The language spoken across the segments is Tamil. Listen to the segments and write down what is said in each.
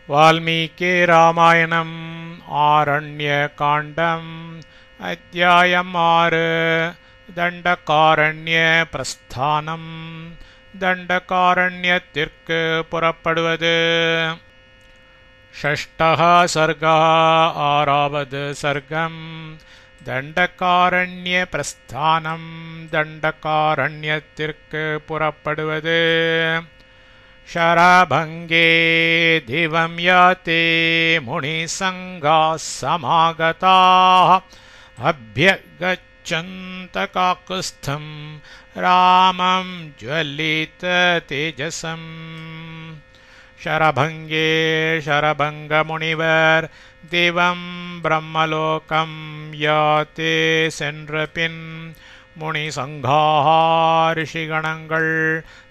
வால்மீகி ராமாயணம் ஆரண்ய காண்டம் அத்தியாயம் 6 தண்டகாரண்ய பிரஸ்தானம். தண்டகாரண்யத்திற்கு புறப்படுவது. ஷஷ்டः சர்கः ஆறாவது சர்க்கம். தண்டகாரண்ய பிரஸ்தானம். தண்டகாரண்யத்திற்கு புறப்படுவது. शरभङ्गे दिवं याते मुनिसङ्गाः समागताः अभ्यगच्छन्तकाकुत्स्थं रामं ज्वलिततेजसम्. शरभङ्गे शरभङ्गमुनिवर दिवं ब्रह्मलोकं याते சென்றபின் முனிசங்காः ரிஷிகணங்கள்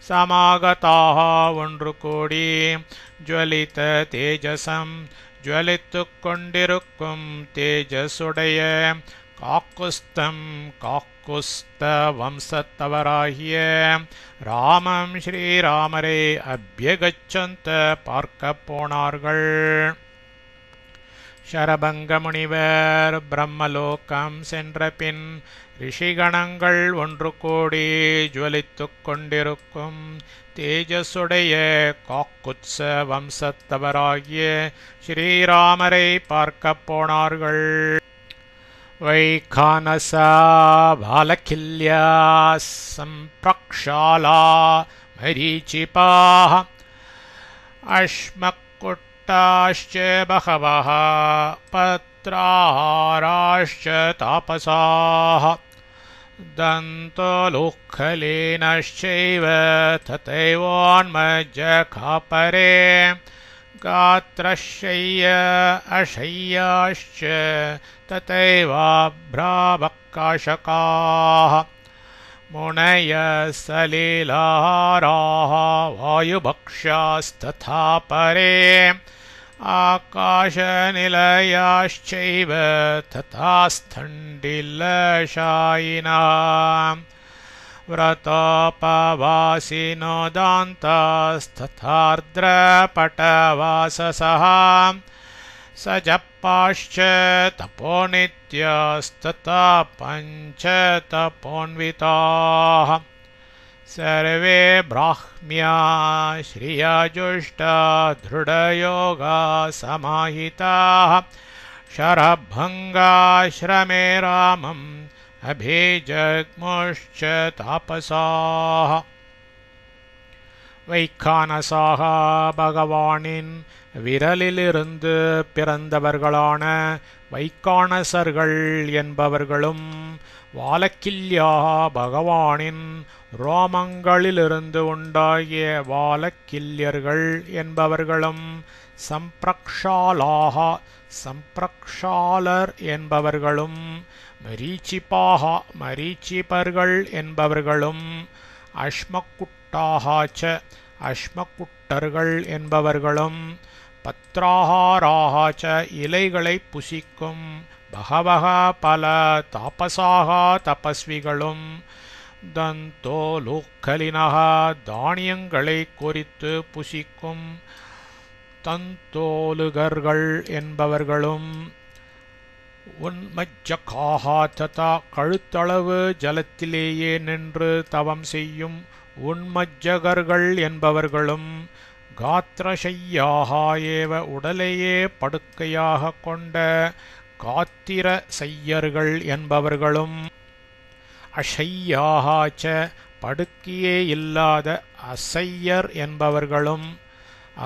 சமாகதாக ஒன்று கூடி ஜ்வலித தேஜசம் ஜ்வலித்துக் கொண்டிருக்கும் தேஜசுடைய காக்குஸ்தம் காக்குஸ்த வம்சத்தவராகிய ராமம் ஸ்ரீராமரை அபியகச்சந்த பார்க்க போனார்கள். शरभङ्ग मुनिवर பிரம்மலோகம் சென்ற பின் ரிஷிகணங்கள் ஒன்று கூடி ஜுவலித்துக் கொண்டிருக்கும் தேஜசுடைய காக்குத்ஸ வம்சத்தவராகிய ஸ்ரீராமரை பார்க்க போனார்கள். வைகானசா பாலகில்யா சம்பிரக்ஷாலா மரீச்சிபாः அஷ்மக்குட் च बहवः पत्राहाराश्च तापसाः दन्तोलुक्खलेनश्चैव तथैवोन्मज्जखापरे गात्रशय्य अशय्याश्च तथैवाभ्रावकाशकाः मुनयः सलिलाहाराः वायुभक्ष्यास्तथा परे आकाशनिलयाश्चैव तथा स्थण्डिलशायिनाः व्रतोपवासिनो दान्तास्तथार्द्रपटवाससः सजप्पाश्च तपोनित्यास्तथा पञ्चतपोन्विताः सर्वे ब्राह्म्या श्रियाजुष्टा दृढयोगा समाहिताः शरभङ्गाश्रमे रामम् अभिजग्मुश्च तापसाः. வைகானசாக பகவானின் விரலிலிருந்து பிறந்தவர்களான வைகானசர்கள் என்பவர்களும் வாலக்கில்யா பகவானின் ரோமங்களிலிருந்து உண்டாகிய வாலக்கில்யர்கள் என்பவர்களும் சம்பிரக்ஷாலாக சம்பிரக்ஷாலர் என்பவர்களும் மரீச்சிபாக மரீச்சிபர்கள் என்பவர்களும் அஷ்மக்குட்டாகாச்ச அஷ்மக்குட்டர்கள் என்பவர்களும் பத்ராஹாராச்ச இலைகளை புசிக்கும் பகவக பல தாபசாக தபஸ்விகளும் தந்தோலுக்கலினக தானியங்களை குறித்து புசிக்கும் தந்தோலுகர்கள் என்பவர்களும் உன்மஜ்ஜகாக ததா கழுத்தளவு ஜலத்திலேயே நின்று தவம் செய்யும் உன்மஜ்ஜகர்கள் என்பவர்களும் காத்திரசையாக ஏவ உடலையே படுக்கையாக கொண்ட காத்திர சையர்கள் என்பவர்களும் அஷையாச்ச படுக்கையே இல்லாத அசையர் என்பவர்களும்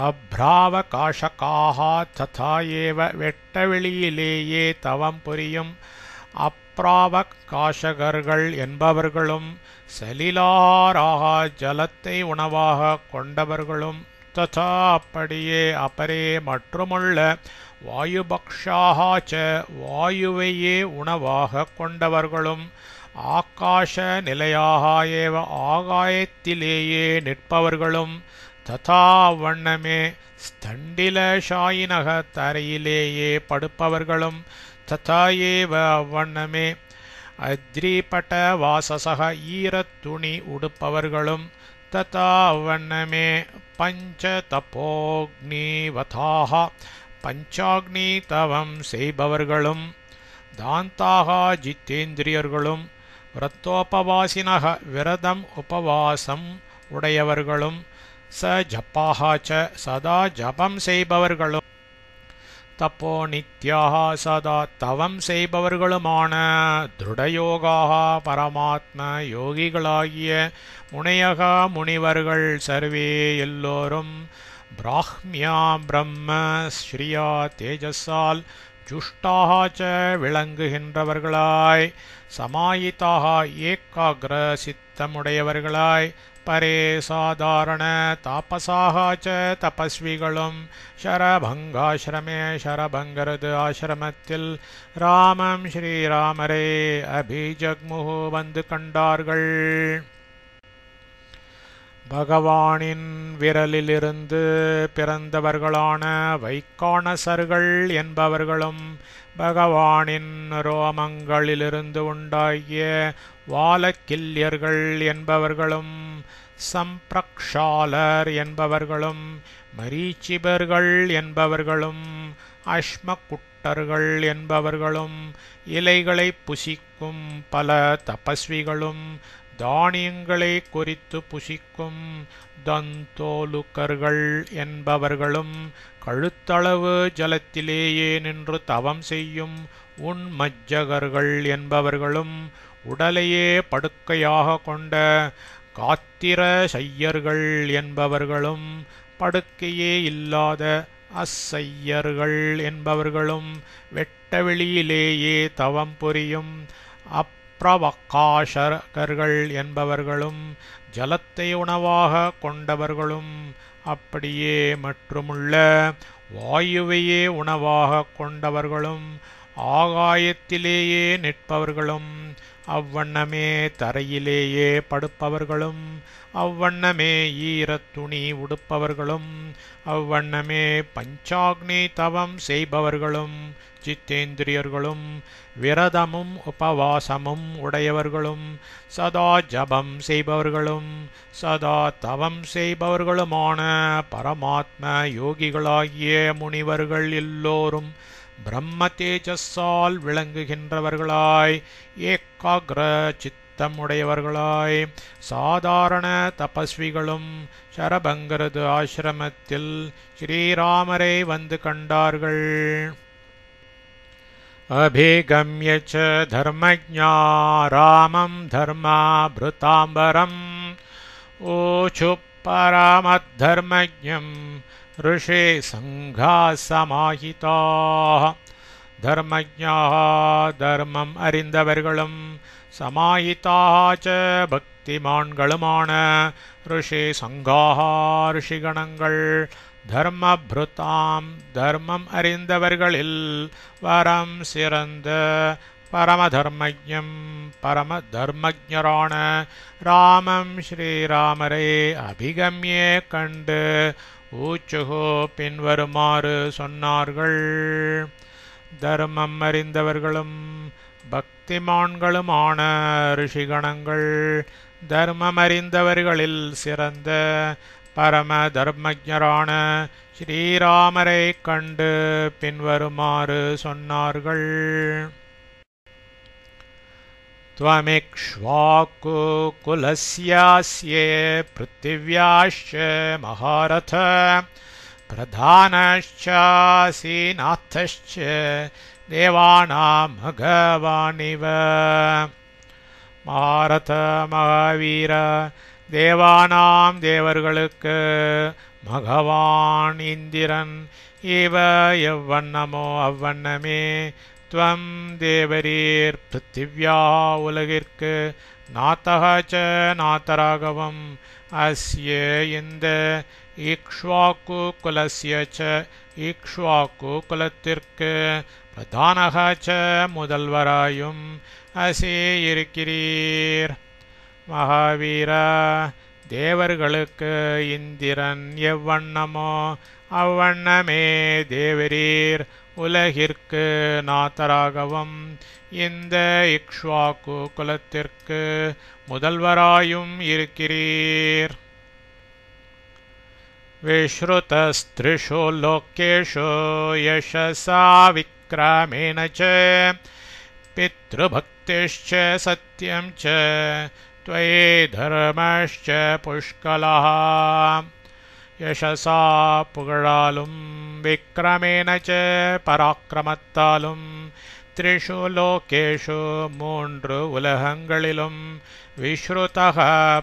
அப்ராவகாஷகாக ததா ஏவ வெட்டவெளியிலேயே தவம் புரியும் அப்ராவகாஷகர்கள் என்பவர்களும் சலிலாராக ஜலத்தை உணவாக கொண்டவர்களும் ததா அப்படியே அபரே மற்றுமுள்ள வாயுபக்ஷாச்ச வாயுவையே உணவாக கொண்டவர்களும் ஆகாஷ நிலையாக ஏவ ஆகாயத்திலேயே நிற்பவர்களும் ததா வண்ணமே ஸ்தண்டிலஷாயினக தரையிலேயே படுப்பவர்களும் ததா ஏவ அவ்வண்ணமே அத்ரிபட வாசசக ஈரத்துணி உடுப்பவர்களும் ததா அவ்வண்ணமே பஞ்சதபோக்னிவதாக பஞ்சாக்னி தவம் செய்பவர்களும் தாந்தாக ஜித்தேந்திரியர்களும் விரத்தோபவாசினக விரதம் உபவாசம் உடையவர்களும் ச ஜப்பாக சதா ஜபம் செய்பவர்களும் தப்போ நித்யாக சதா தவம் செய்பவர்களுமான திருடயோகாக பரமாத்ம யோகிகளாகிய முனையக முனிவர்கள் சர்வே எல்லோரும் பிராஹ்மியா பிரம்ம ஸ்ரீயா தேஜஸால் ஜுஷ்டாக விளங்குகின்றவர்களாய் சமாயிதாக ஏகாகிர சித்தமுடையவர்களாய் பரே சாதாரண தாபசாக தபஸ்விகளும் ஷரபங்காசிரமே ஷரபங்கரது ஆசிரமத்தில் ராமம் ஸ்ரீராமரே அபிஜக்முஹு வந்து கண்டார்கள். பகவானின் விரலிலிருந்து பிறந்தவர்களான வைக்காணசர்கள் என்பவர்களும் பகவானின் ரோமங்களிலிருந்து உண்டாகிய வாலக்கில்யர்கள் என்பவர்களும் சம்பிரக்ஷாலர் என்பவர்களும் மரீச்சிபர்கள் என்பவர்களும் அஷ்மகுட்டர்கள் என்பவர்களும் இலைகளை புசிக்கும் பல தபஸ்விகளும் தானியங்களை குறித்து புசிக்கும் தந்தோலுக்கர்கள் என்பவர்களும் கழுத்தளவு ஜலத்திலேயே நின்று தவம் செய்யும் உன்மஜ்ஜகர்கள் என்பவர்களும் உடலையே படுக்கையாக கொண்ட காத்திர சையர்கள் என்பவர்களும் படுக்கையே இல்லாத அசையர்கள் என்பவர்களும் வெட்டவெளியிலேயே தவம் புரியும் பிரவகாசகர்கள் என்பவர்களும் ஜலத்தை உணவாக கொண்டவர்களும் அப்படியே மற்றுமுள்ள வாயுவையே உணவாக கொண்டவர்களும் ஆகாயத்திலேயே நிற்பவர்களும் அவ்வண்ணமே தரையிலேயே படுப்பவர்களும் அவ்வண்ணமே ஈரத்துணி உடுப்பவர்களும் அவ்வண்ணமே பஞ்சாக்னி தவம் செய்பவர்களும் ஜித்தேந்திரியர்களும் விரதமும் உபவாசமும் உடையவர்களும் சதா ஜபம் செய்பவர்களும் சதா தவம் செய்பவர்களுமான பரமாத்ம யோகிகளாகிய முனிவர்கள் எல்லோரும் பிரம்ம தேஜஸால் விளங்குகின்றவர்களாய் ஏகாகிர சித்தம் உடையவர்களாய் சாதாரண தபஸ்விகளும் ஷரபங்கரது ஆசிரமத்தில் ஸ்ரீராமரை வந்து கண்டார்கள். அபிகம்ய ச தர்மஜ்ஞா ராமம் தர்மாப்ருதாம்பரம் ஓச்சு பரமத்தர்மஜ்ஞம் ऋषे संघा समाहिताः தர்மஜ்ஞாः தர்மம் அறிந்தவர்களும் சமாஹிதாः பக்திமான்களுமான ऋषे சங்காः ரிஷிகணங்கள் தர்மப்ருதாம் தர்மம் அறிந்தவர்களில் வரம் சிறந்த பரமதர்மஜ்ஞம் பரம தர்மஜ்ஞரான ராமம் ஸ்ரீராமரை அபிகம்யே கண்டு ஊச்சுகோ பின்வருமாறு சொன்னார்கள். தர்மம் அறிந்தவர்களும் பக்திமான்களுமான ரிஷிகணங்கள் தர்மம் அறிந்தவர்களில் சிறந்த பரம தர்மஜரான ஸ்ரீராமரை கண்டு பின்வருமாறு சொன்னார்கள். त्वमिक्ष्वाकु कुलस्यास्ये पृथिव्याश्च महारथ प्रधानश्चासि नाथश्च देवानां भगवानिव. महारथ महावीर தேவானாம் தேவர்களுக்கு பகவான் இந்திரன் இவ எவ்வண்ணமோ அவ்வண்ணமே துவம் தேவரீர் பிருத்திவ்யா உலகிற்கு நாத்தக ச நாத்தராகவும் அஸ்ய இந்த ஈக்ஷ்வாக்கு குலஸ்ய ச ஈக்ஷ்வாக்கு குலத்திற்கு பிரதானக ச முதல்வராயும் அசே இருக்கிறீர். மகாவீரா தேவர்களுக்கு இந்திரன் எவ்வண்ணமோ அவ்வண்ணமே தேவரீர் உலகிற்கு நாதராகவும் இந்த இக்ஷ்வாக்கு குலத்திற்கு முதல்வராயும் இருக்கிறீர். विश्रुतस्त्रिषु लोकेषु यशसा विक्रमेण च पितृभक्तिश्च सत्यं च त्वयि धर्मश्च पुष्कलः यशसा पुगळालुं विक्रमेण च पराक्रमत्तालुं त्रिषु लोकेषु மூன்று உலகங்களிலும் விஸ்ருதः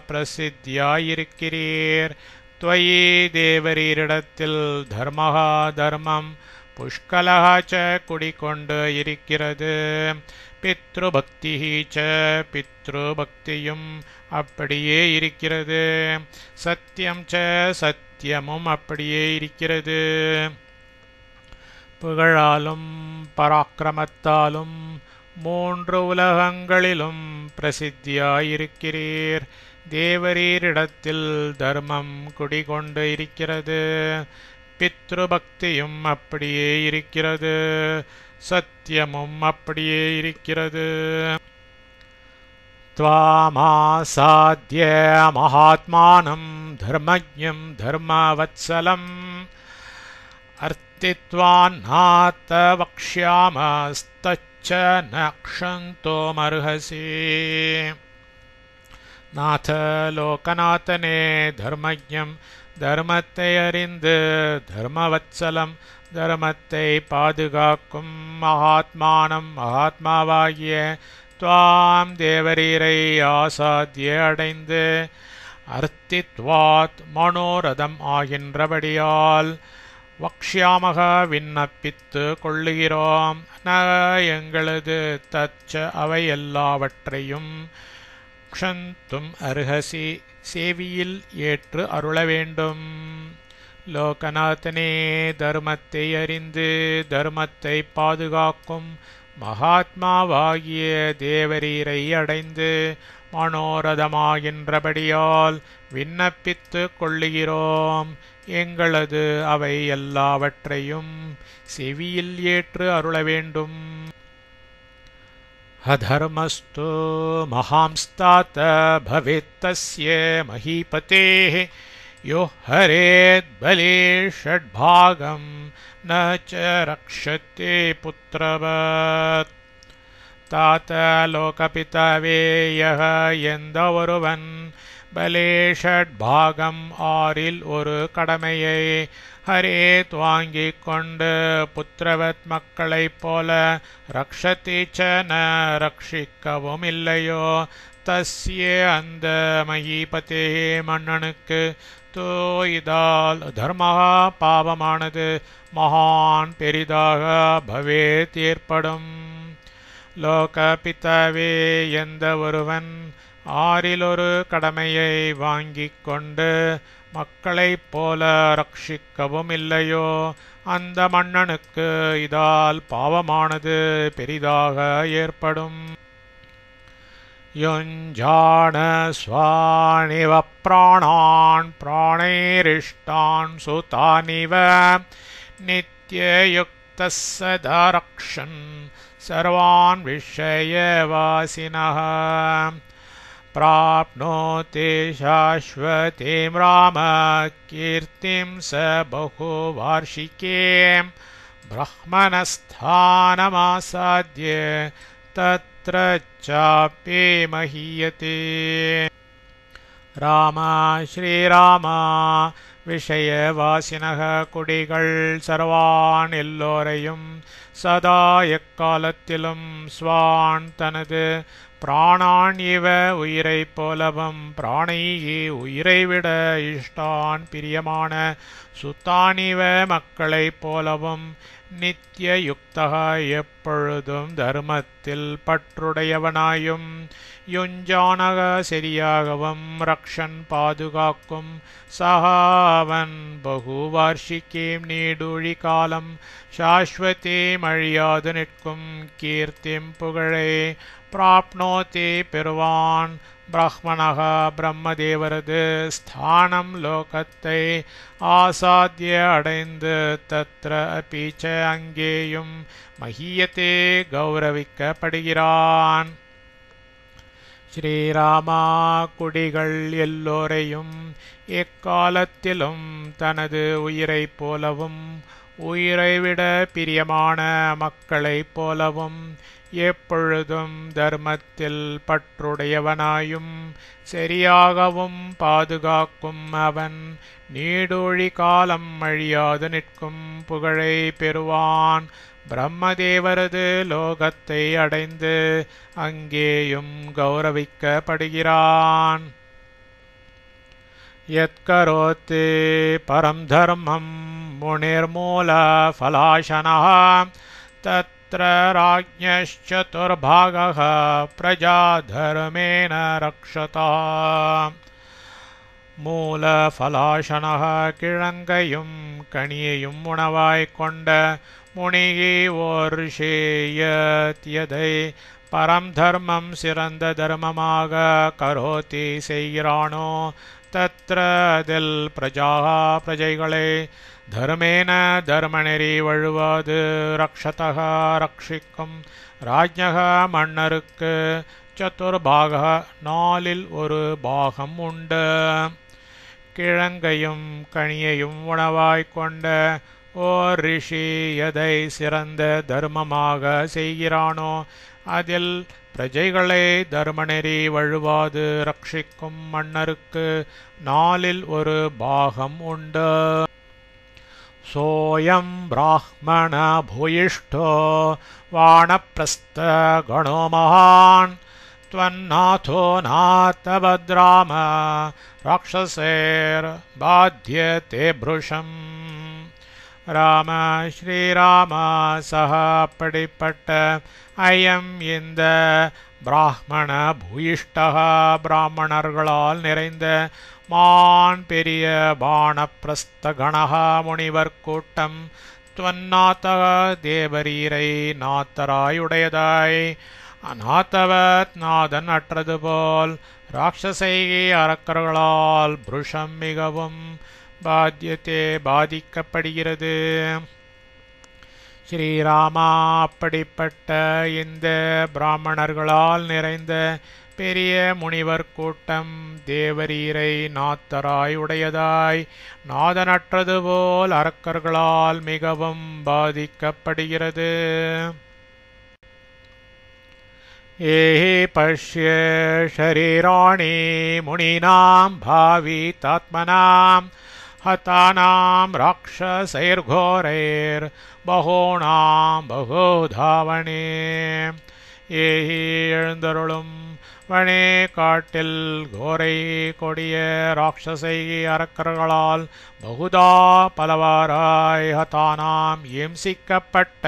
பிரசித்தியாயிருக்கிறீர் त्वयि தேவரீரிடத்தில் தர்மः தர்மம் புஷ்கலः च குடிகொண்டு இருக்கிறது பித்ருபக்தி च பித்ருபக்தியும் அப்படியே இருக்கிறது சத்தியம் च சத்தியமும் அப்படியே இருக்கிறது புகழாலும் பராக்கிரமத்தாலும் மூன்று உலகங்களிலும் பிரசித்தியாயிருக்கிறீர் தேவரீரிடத்தில் தர்மம் குடிகொண்டு இருக்கிறது பித்ருபக்தியும் அப்படியே இருக்கிறது சத்தியமும் அப்படியே இருக்கிறது त्वामासाद्य महात्मानं धर्मज्ञं धर्मवत्सलम् अर्तित्वान्नाथ वक्ष्यामस्तच्च न क्षन्तोमर्हसि नाथ लोकनाथने धर्मज्ञं தர்மத்தை அறிந்து தர்மவத்சலம் தர்மத்தை பாதுகாக்கும் மகாத்மானம் மகாத்மாவாகிய துவாம் தேவரீரை ஆசாத்திய அடைந்து அர்த்தித்வாத் மனோரதம் ஆகின்றபடியால் வக்ஷ்யாமக விண்ணப்பித்து கொள்ளுகிறோம் ந எங்களது தச்ச அவை எல்லாவற்றையும் க்ஷந்தும் அர்ஹசி சேவியில் ஏற்று அருள வேண்டும் லோகநாதனே தர்மத்தை அறிந்து தர்மத்தை பாதுகாக்கும் மகாத்மாவாகிய தேவரீரை அடைந்து மனோரதமாகின்றபடியால் விண்ணப்பித்து கொள்ளுகிறோம் எங்களது அவை எல்லாவற்றையும் செவியில் ஏற்று அருள வேண்டும் अधर्मस्तु महांस्तात भवेत्तस्य महीपतेः यो हरेद्बले षड्भागं न च रक्षते पुत्रवत् तात लोकपितावेयः எந்தவொருவன் பலே ஷட்பாகம் ஆறில் ஒரு கடமையை ஹரேத் வாங்கிக் கொண்டு புத்திரவத் மக்களைப் போல ரக்ஷதி ச ந ரட்சிக்கவும் இல்லையோ தஸ்ய அந்த மஹீபதே மன்னனுக்கு தோயிதால் தர்மஹா பாவமானது மகான் பெரிதாக பவேத் ஏற்படும் லோகபிதாவே எந்த ஒருவன் ஆறிலொரு கடமையை வாங்கிக் கொண்டு மக்களைப் போல ரட்சிக்கவும் இல்லையோ அந்த மன்னனுக்கு இதால் பாவமானது பெரிதாக ஏற்படும் யுஞ்சான ஸ்வானிவ பிராணான் பிராணைரிஷ்டான் சுதானிவ நித்யயுக்தः சதா ரக்ஷன் சர்வான் விஷயவாசினः प्राप्नोति शाश्वतीं राम कीर्तिं स बहुवार्षिकीं ब्रह्मणस्थानमासाद्य तत्र चापि महीयते राम श्रीराम விஷயவாசினக குடிகள் சர்வான் எல்லோரையும் சதா எக்காலத்திலும் ஸ்வான் தனது பிராணான் இவ உயிரைப் போலவும் பிராணையே உயிரைவிட இஷ்டான் பிரியமான சுத்தானிவ மக்களைப் போலவும் நித்திய யுக்தக எப்பொழுதும் தர்மத்தில் பற்றுடையவனாயும் யுஞ்சானக சரியாகவும் ரக்ஷன் பாதுகாக்கும் சகாவன் பகுவார்ஷிகீம் நீடூழி காலம் சாஸ்வதீம் அழியாது நிற்கும் கீர்த்திம் புகழை பிராப்னோதி பெறுவான் பிராஹ்மணக பிரம்மதேவரது ஸ்தானம் லோகத்தை ஆசாத்திய அடைந்து தத்ர அபீச்ச அங்கேயும் மஹீயத்தே கௌரவிக்கப்படுகிறான் ஸ்ரீராமா குடிகள் எல்லோரையும் எக்காலத்திலும் தனது உயிரைப் போலவும் உயிரைவிட பிரியமான மக்களைப் போலவும் எப்பொழுதும் தர்மத்தில் பற்றுடையவனாயும் சரியாகவும் பாதுகாக்கும் அவன் நீடூழி காலம் அழியாது நிற்கும் புகழை பெறுவான். பிரம்மதேவரது லோகத்தை அடைந்து அங்கேயும் கௌரவிக்கப்படுகிறான். யத்கரோதி பரம் தர்மம் முனிர்மூல ஃபலாசனः தத்ர ராஜ்ஞश्चतुर्भागः பிரஜா தர்மேன ரக்ஷதः. மூல ஃபலாசனः கிழங்கையும் கனியையும் உணவாய்க் கொண்ட முனிகி ஓர்ஷேயத்யதை பரம் தர்மம் சிறந்த தர்மமாக கரோதி செய்கிறானோ தத்ர அதில் பிரஜைகளை தர்மேன தர்மநெறி வழுவாது ரக்ஷதः ரட்சிக்கும் ராஜ்ஞக மன்னருக்கு சதுர்பாக நாலில் ஒரு பாகம் உண்டு. கிழங்கையும் கனியையும் உணவாய்க் கொண்ட ஓர் ரிஷி எதை சிறந்த தர்மமாக செய்கிறானோ அதில் பிரஜைகளை தர்மநெறி வழுவாது ரட்சிக்கும் மன்னருக்கு நாலில் ஒரு பாகம் உண்டு. சோயம் பிராஹ்மண பூயிஷ்டோ வானப்பிரஸ்த கணோ மகான் त्वन्नाथो नाथभद्राम ராட்சசேர் பாத்யதே புருஷம். ராம ஸ்ரீராம சஹ அப்படிப்பட்ட ஐயம் இந்த பிராமண பூயிஷ்டக பிராமணர்களால் நிறைந்த மான் பெரிய பாணப்பிரஸ்தகணக முனிவர் கூட்டம் துவன்னாத்தக தேவரீரை நாத்தராயுடையதாய் அநாத்தவத் நாதன் அற்றது போல் ராட்சசை அரக்கர்களால் புருஷம் மிகவும் பாத்தியத்தே பாதிக்கப்படுகிறது. ஸ்ரீராமா அப்படிப்பட்ட இந்த பிராமணர்களால் நிறைந்த பெரிய முனிவர் கூட்டம் தேவரீரை நாத்தராய் உடையதாய் நாதனற்றது போல் அரக்கர்களால் மிகவும் பாதிக்கப்படுகிறது. ஏஹி பஷ்ய ஷரீராணி முனினாம் பாவிதாத்மனாம் ஹதானாம் ராட்சசைர்கோரைர் பகூணாம் பகோதாவணே. ஏஹி எழுந்தருளும் வனே காட்டில் கோரை கொடிய ராட்சசை அரக்கர்களால் பகுதா பலவாராய் ஹதானாம் இம்சிக்கப்பட்ட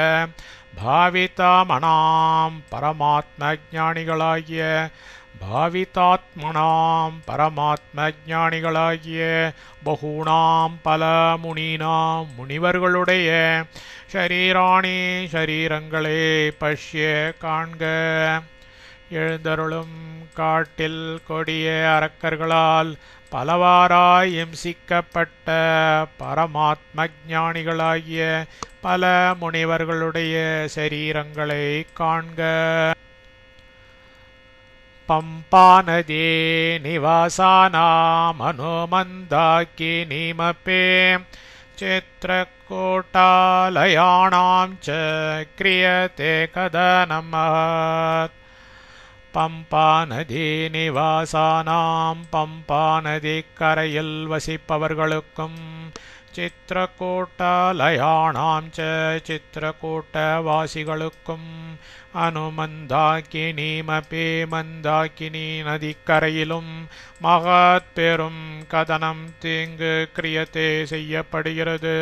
பாவிதாமனாம் பரமாத்ம ஞானிகளாகிய பாவிதாத்மனாம் பரமாத்ம ஞானிகளாகிய பகூணாம் பல முனீனாம் முனிவர்களுடைய ஷரீராணி ஷரீரங்களே பஷ்ய காண்க. எழுந்தருளும் காட்டில் கொடிய அரக்கர்களால் பலவாராய் இம்சிக்கப்பட்ட பரமாத்ம ஞானிகளாகிய பல முனிவர்களுடைய சரீரங்களை காண்க. பம்பாநதே நிவாசானாம் அனுமந்தாக்கினீமபே சித்ரக்கூட்டாலயாணாம் ச கிரியதே கதனம் மஹத். பம்பா நதி நிவாசானாம் பம்பா நதி கரையில் வசிப்பவர்களுக்கும் சித்ரக்கூட்டாலயாணாம் ச சித்ரக்கூட்ட வாசிகளுக்கும் அனுமந்தாக்கினீமபி மந்தாக்கினி நதிக்கரையிலும் மகத் பெரும் கதனம் தீங்கு கிரியத்தே செய்யப்படுகிறது.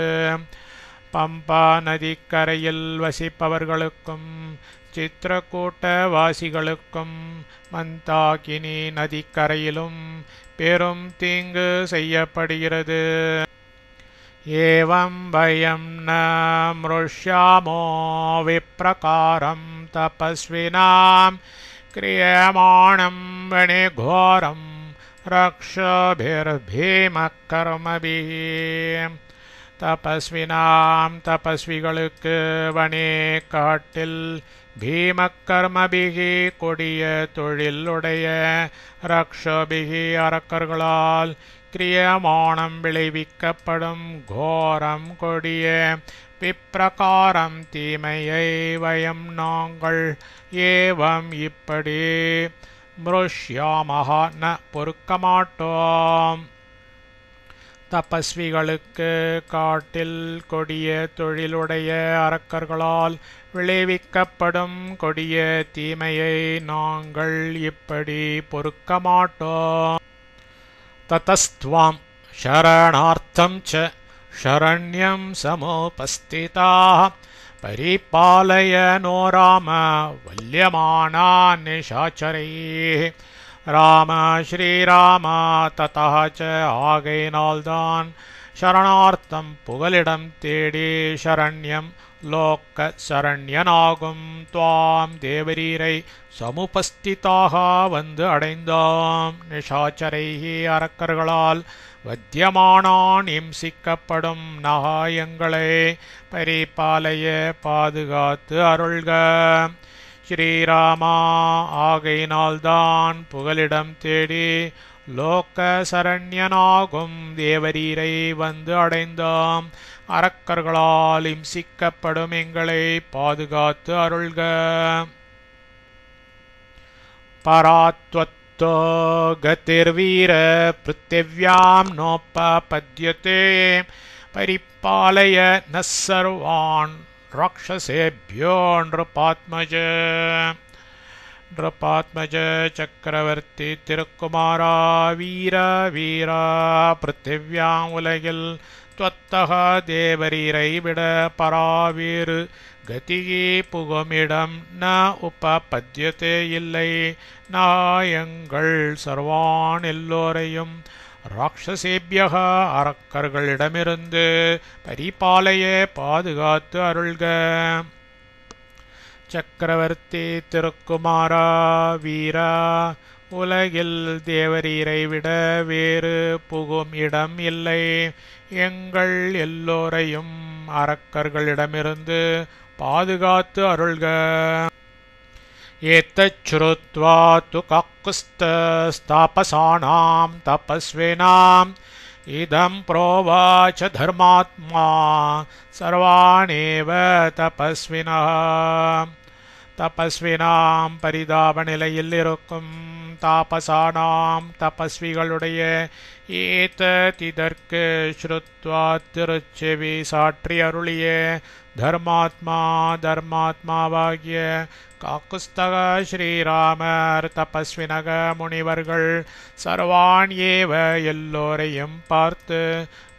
பம்பா நதிக்கரையில் வசிப்பவர்களுக்கும் சித்ரக்கூட்ட வாசிகளுக்கும் மந்தாக்கினி நதிக்கரையிலும் பெரும் தீங்கு செய்யப்படுகிறது. ஏவம் வயம் ந மிருஷ்யாமோ விப்ரகாரம் தபஸ்வினாம் கிரியமாணம் வனே கோரம் ரக்ஷபிர்பீம கர்மபிஹ. தபஸ்வினாம் தபஸ்விகளுக்கு வனே காட்டில் பீமக்கர்மபிகி கொடிய தொழிலுடைய ரக்ஷபிகி அரக்கர்களால் கிரியமானம் விளைவிக்கப்படும் கோரம் கொடிய விப்பிரகாரம் தீமையை வயம் நாங்கள் ஏவம் இப்படி மிருஷ்யாமஹா ந பொறுக்கமாட்டோம். தபஸ்விகளுக்கு காட்டில் கொடிய தொழிலுடைய அரக்கர்களால் விளைவிக்கப்படும் கொடிய தீமையை நாங்கள் இப்படி பொறுக்கமாட்டோம். ததஸ்த்வாம் சரணார்த்தம் ச शरण्यं समुपस्थिताः परिपालय नो राम वल्यमानान् निशाचरैः. राम श्रीराम ततः च ஆகையினால்தான் சரணார்த்தம் புகலிடம் தேடி சரண்யம் லோக்க சரண்யனாகும் துவாம் தேவரீரை சமுபஸ்திதாக வந்து அடைந்தோம். நிஷாச்சரைஹி அரக்கர்களால் வத்தியமானான் இம்சிக்கப்படும் நகாயங்களை பரிபாலய பாதுகாத்து அருள்க. ஸ்ரீராமா ஆகையினால்தான் புகலிடம் தேடி லோக சரண்யனாகும் தேவரீரை வந்து அடைந்தோம். அரக்கர்களால் இம்சிக்கப்படும் எங்களை பாதுகாத்து அருள்க. பராத்வத்தோ கதிர்வீர பிருத்திவ்யாம் நோபபத்யதே பரிபாலய நஸ் சர்வான் ராக்ஷசேப்யோ நிருபாத்மஜ. நிருபாத்மஜ சக்கரவர்த்தி திருக்குமாரா வீர வீரா பிருத்திவ்யாம் உலகில் त्वत्तः தேவரீரை விட பராவேறு கதியே புகுமிடம் ந உபபத்யதே இல்லை. நாயங்கள் சர்வான் எல்லோரையும் ராட்சசேபியக அரக்கர்களிடமிருந்து பரிபாலய பாதுகாத்து அருள்க. சக்கரவர்த்தி திருக்குமாரா வீரா உலகில் தேவரீரை விட வேறு புகும் இடம் இல்லை. எங்கள் எல்லோரையும் அரக்கர்களிடமிருந்து பாதுகாத்து அருள்க. ஏதச்ச்ருத்வா து காக்குஸ்தாபசானாம் தபஸ்வினாம் இதம் ப்ரோவாச தர்மாத்மா சர்வாணேவ தபஸ்வினः. தபஸ்வினாம் பரிதாப நிலையில் இருக்கும் தாபசானாம் தபஸ்விகளுடைய ஏததிதற்கு ஸ்ருத்வா திருச்செவி சாற்றி அருளிய தர்மாத்மா தர்மாத்மாவாகிய காக்குஸ்தக ஸ்ரீராமர் தபஸ்வினக முனிவர்கள் சர்வான் ஏவ எல்லோரையும் பார்த்து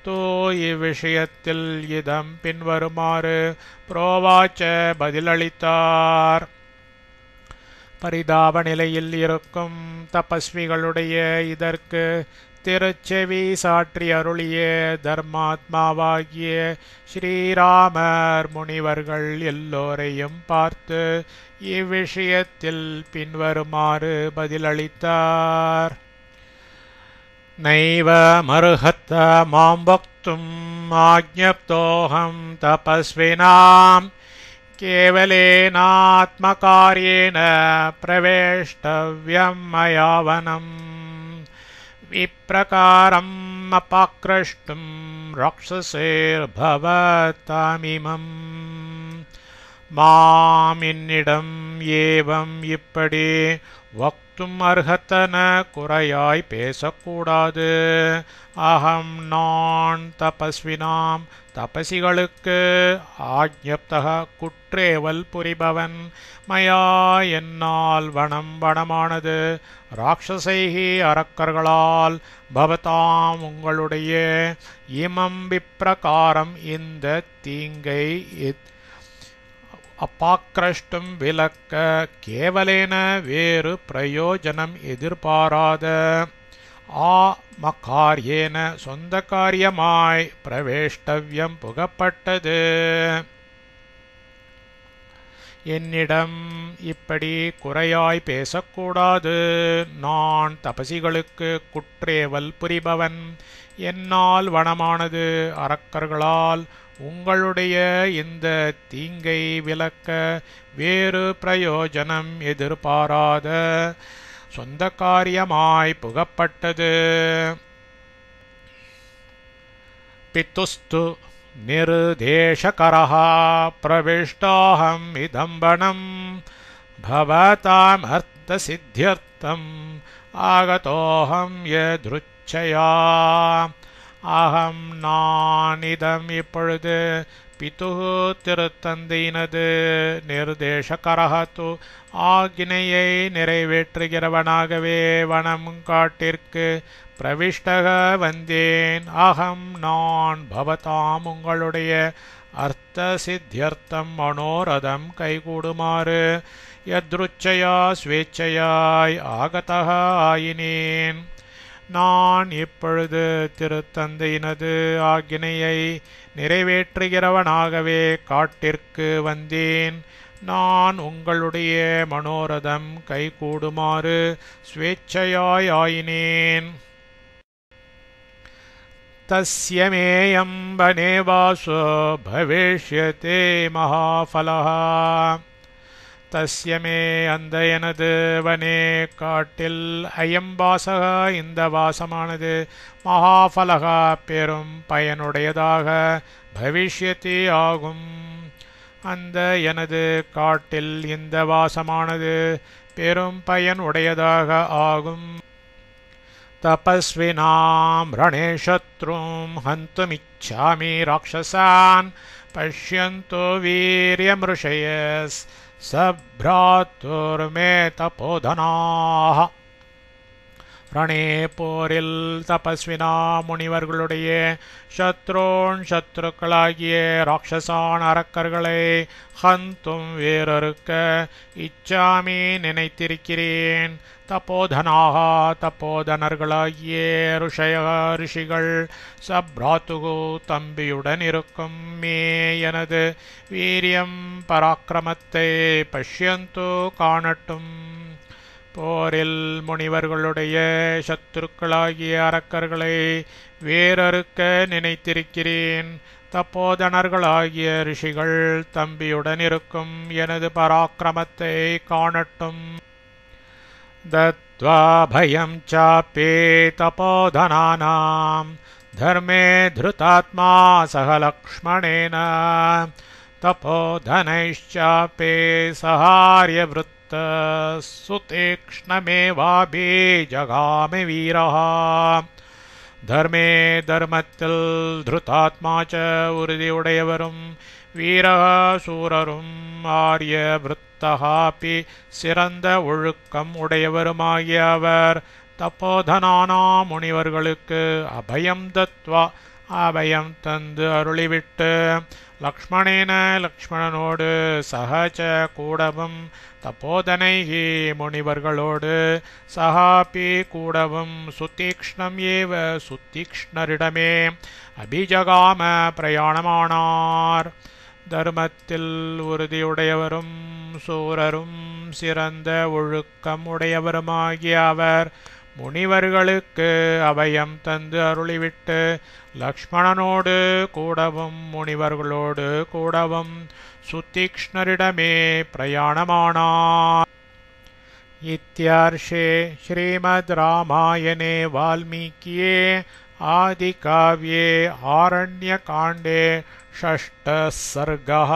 தோ இவ்விஷயத்தில் இதம் பின்வருமாறு புரோவாச்ச பதிலளித்தார். பரிதாப நிலையில் இருக்கும் தபஸ்விகளுடைய இதற்கு திருச்செவி சாற்றி அருளிய தர்மாத்மாவாகிய ஸ்ரீராமர் முனிவர்கள் எல்லோரையும் பார்த்து இவ்விஷயத்தில் பின்வருமாறு பதிலளித்தார். நைவ மருஹத்த மாம் வக்தும் ஆஜ்ஞப்தோஹம் தபஸ்வினாம் கேவலேனாத்மகார்யேன பிரவேஷ்டவ்யம் மயா வனம் விப்ரகாரம் அபாக்ரஷ்டும் ராக்ஷசேர்பவதாமிமம். மாம் என்னிடம் ஏவம் இப்படி வக்தும் அர்ஹத்தன குறையாய் பேசக்கூடாது. அகம் நான் தபஸ்வினாம் தபசிகளுக்கு ஆஜ்ஞப்தக குற்றேவல் புரிபவன். மயா என்னால் வனம் வனமானது ராட்சசைகி அரக்கர்களால் பவதாம் உங்களுடைய இமம் விப்ரகாரம் இந்த தீங்கை அப்பாக்ரஷ்டும் விலக்க கேவலேன வேறு பிரயோஜனம் எதிர்பாராத மகார்யேன சொந்த காரியமாய் பிரவேஷ்டவ்யம் புகப்பட்டது. என்னிடம் இப்படி குறையாய் பேசக்கூடாது. நான் தபசிகளுக்கு குற்றேவல் புரிபவன். என்னால் வனமானது அரக்கர்களால் உங்களுடைய இந்த தீங்கை விலக்க வேறு பிரயோஜனம் எதிர்பாராத சொந்த காரியமாய் புகப்பட்டது. பித்துஸ்து நிருதேசகரஹ பிரவிஷ்டாஹம் இதம்பனம் பவதாம் அர்த்த சித்தியர்த்தம் ஆகதோஹம் யத்ருச்சயா. நான் இதம் இப்பொழுது பிதுகு திருத்தந்தையினது நிர்தேசகரஹத்து ஆக்ஞையை நிறைவேற்றுகிறவனாகவே வனம் காட்டிற்கு பிரவிஷ்டக வந்தேன். நான் பவதாம் உங்களுடைய அர்த்த சித்தியர்த்தம் மனோரதம் கைகூடுமாறு யத்ருச்சயா ஸ்வேச்சையாய் ஆகதக ஆயினேன். நான் இப்பொழுது திருத்தந்தையினது ஆக்ஞையை நிறைவேற்றுகிறவனாகவே காட்டிற்கு வந்தேன். நான் உங்களுடைய மனோரதம் கைகூடுமாறு ஸ்வேச்சையாய் ஆயினேன். தஸ்ய மேயம் வனே வாசோ பவிஷ்யதே மகாஃபலஹ. தஸ்ய மே அந்த எனது வனே காட்டில் அயம் வாசக இந்த வாசமானது மகாஃபலக பெரும் பயனுடையதாக பவிஷ்யதி ஆகும். அந்த எனது காட்டில் இந்த வாசமானது பெரும் பயன் உடையதாக ஆகும். தபஸ்வினாம் ரணே சத்ரும் ஹந்துமிச்சாமி ராட்சசான் பஷ்யந்தோ வீரியம்ருஷயஸ் சப்ராத்துர்மே தபோதனாஹ. ரணே போரில் தபஸ்வினா முனிவர்களுடைய சத்ருக்களாகிய ராட்சசான் அரக்கர்களை ஹந்தும் வேறறுக்க இச்சாமி நினைத்திருக்கிறேன். தபோதனாக தபோதனர்களாகிய ரிஷிகள் சப்ராத்துகு தம்பியுடன் இருக்கும் மே எனது வீரியம் பராக்கிரமத்தை பஷ்யந்து காணட்டும். போரில் முனிவர்களுடைய சத்துருக்களாகிய அரக்கர்களை வேறறுக்க நினைத்திருக்கிறேன். தப்போதனர்களாகிய ரிஷிகள் தம்பியுடன் இருக்கும் எனது பராக்கிரமத்தை காணட்டும். தத்வா பயம் சாப்பே தபோதனானாம் தர்மே திருதாத்மா சக லக்ஷ்மணேன தபோதனைச்சாப்பே சஹார்யவ்ருத்த சுதீக்ஷ்ணமேவாபி ஜகாமி வீரஹ. தர்மே தர்மத்தில் திருதாத்மாச்ச உறுதியுடையவரும் வீரக சூரரும் ஆர்யவிருத்தகாபி சிறந்த ஒழுக்கம் உடையவருமாகிய அவர் தப்போதனானா முனிவர்களுக்கு அபயம் தத்வா அபயம் தந்து அருளிவிட்டு லக்ஷ்மணேன லக்ஷ்மணனோடு சகச்ச கூடவும் தப்போதனைகி முனிவர்களோடு சகாபி கூடவும் சுத்தீக்ஷ்ணம் ஏவ சுத்தீக்ஷ்ணரிடமே அபிஜகாம பிரயாணமானார். தர்மத்தில் உறுதியுடையவரும் சூரரும் சிறந்த ஒழுக்கம் உடையவருமாகிய அவர் முனிவர்களுக்கு அபயம் தந்து அருளிவிட்டு லக்ஷ்மணனோடு கூடவும் முனிவர்களோடு கூடவும் சுத்தீக்ஷ்ணரிடமே பிரயாணமானார். இத்யார்ஷே ஸ்ரீமத் ராமாயணே வால்மீகியே ஆதிகாவ்யே ஆரண்யகாண்டே षष्ठः सर्गः।